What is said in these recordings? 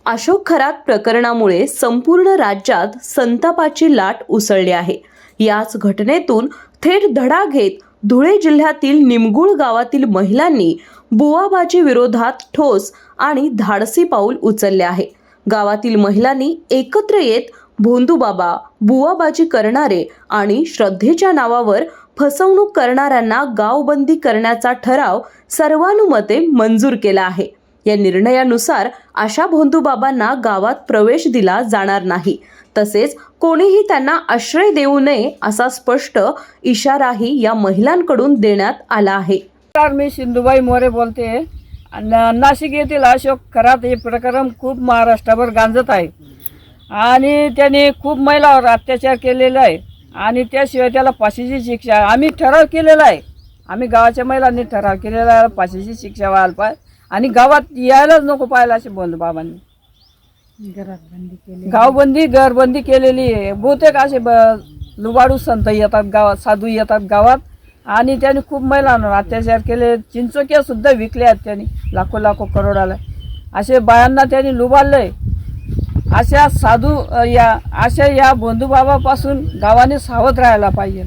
अशोक खरात प्रकरणामुळे संपूर्ण राज्यात संतापाची लाट उसळली आहे। याच घटनेतून थेट धडा घेत धुळे जिल्ह्यातील निमगुळ गावातील महिलांनी बुवाबाजी विरोधात ठोस आणि धाडसी पाऊल उचलले आहे। गावातील महिलांनी एकत्र येत भोंदूबाबा, बुवाबाजी करणारे आणि श्रद्धेच्या नावावर फसवणूक करणाऱ्यांना गावबंदी करण्याचा ठराव सर्वानुमते मंजूर केला आहे। या निर्णयानुसार अशा भोंदूबाबांना गावात प्रवेश दिला जाणार नाही, तसेच कोणीही त्यांना आश्रय देऊ नये असा स्पष्ट इशाराही या महिलांकडून देण्यात आला आहे। मी सिंधुबाई मोरे बोलते। नाशिक येथील अशोक खरात हे प्रकरण खूप महाराष्ट्रभर गांजत आहे आणि त्याने खूप महिलांवर अत्याचार केलेला आहे आणि त्याशिवाय त्याला फाशीची शिक्षा आम्ही ठराव केलेला आहे। आम्ही गावाच्या महिलांनी ठराव केलेला आहे फाशीची शिक्षा व्हायला पाहिजे आणि गावात यायलाच नको पाहिजे असे भोंदूबाबांनी गावबंदी घरबंदी केलेली आहे। बहुतेक असे लुबाडू संत येतात गावात, साधू येतात गावात आणि त्यांनी खूप महिलांवर अत्याचार केले। चिंचोक्या सुद्धा विकल्या आहेत त्यांनी लाखो करोडाला। असे बायांना त्यांनी लुबाडलंय। अशा साधू या भोंदूबाबापासून गावाने सावध राहायला पाहिजे।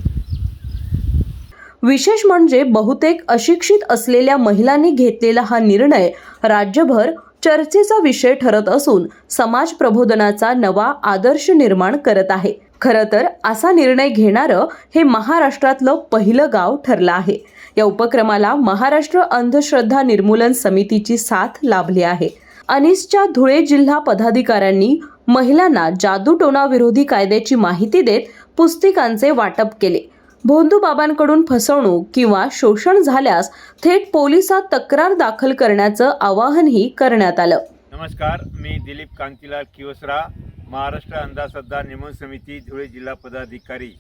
विशेष म्हणजे बहुतेक अशिक्षित असलेल्या महिलांनी घेतलेला हा निर्णय राज्यभर चर्चेचा विषय ठरत असून समाज प्रबोधनाचा नवा आदर्श निर्माण करत आहे। खरं तर असा निर्णय घेणारं हे महाराष्ट्रातलं पहिलं गाव ठरलं आहे। या उपक्रमाला महाराष्ट्र अंधश्रद्धा निर्मूलन समितीची साथ लाभली आहे। अनिसच्या धुळे जिल्हा पदाधिकाऱ्यांनी महिलांना जादूटोणा विरोधी कायद्याची माहिती देत पुस्तिकांचे वाटप केले। भोंदूबाबांकडून फसवणूक किंवा शोषण झाल्यास थेट पोलिसात तक्रार दाखल करण्याचं आवाहनही करण्यात आलं। नमस्कार, मी दिलीप कांतीलाल किवसरा, महाराष्ट्र अंधश्रद्धा निर्मूलन समिती धुळे जिल्हा पदाधिकारी।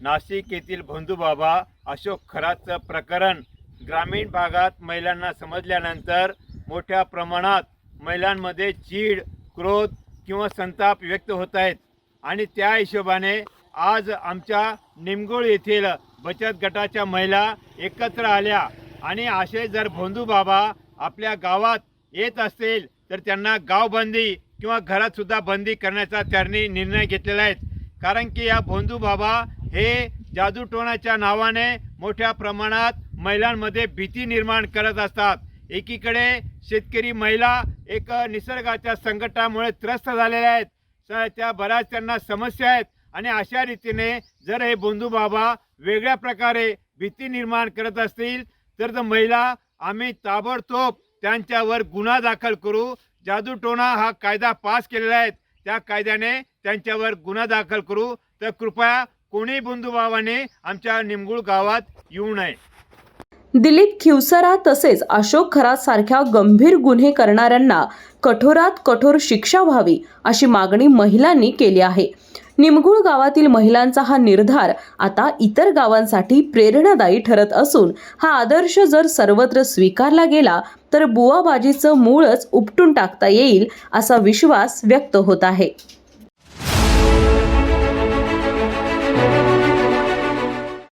नाशिक येथील भोंदूबाबा अशोक खरातचं प्रकरण ग्रामीण भागात महिलांना समजल्यानंतर मोठ्या प्रमाणात महिलांमध्ये चीड, क्रोध किंवा संताप व्यक्त होत आहेत आणि त्या हिशोबाने आज आमच्या निमगुळ येथील बचत गटाच्या महिला एकत्र आल्या आणि असे जर भोंदूबाबा आपल्या गावात येत असतील तर त्यांना गावबंदी किंवा घरात सुद्धा बंदी करण्याचा त्यांनी निर्णय घेतलेला आहे। कारण की या भोंदूबाबा हे जादूटोणाच्या नावाने मोठ्या प्रमाणात महिलांमध्ये भीती निर्माण करत असतात। एकीकडे शेतकरी महिला एक निसर्गाच्या संकटामुळे त्रस्त झालेल्या आहेत, त्या बऱ्याच त्यांना समस्या आहेत आणि अशा रीतीने जर हे भोंदूबाबा वेगळ्या प्रकारे भीती निर्माण करत असतील तर महिला आम्ही ताबडतोब त्यांच्यावर गुन्हा दाखल करू। जादूटोणा हा कायदा पास केलेला आहे, त्या कायद्याने त्यांच्यावर गुन्हा दाखल करू। तर कृपया कोणी भोंदूबाबाने आमच्या निमगुळ गावात येऊ नये। दिलीप खिवसरा तसेच अशोक खरात सारख्या गंभीर गुन्हे करणाऱ्यांना कठोरात कठोर शिक्षा व्हावी अशी मागणी महिलांनी केली आहे। निमगुळ गावातील महिलांचा हा निर्धार आता इतर गावांसाठी प्रेरणादायी ठरत असून हा आदर्श जर सर्वत्र स्वीकारला गेला तर बुवाबाजीचं मूळच उपटून टाकता येईल असा विश्वास व्यक्त होत आहे।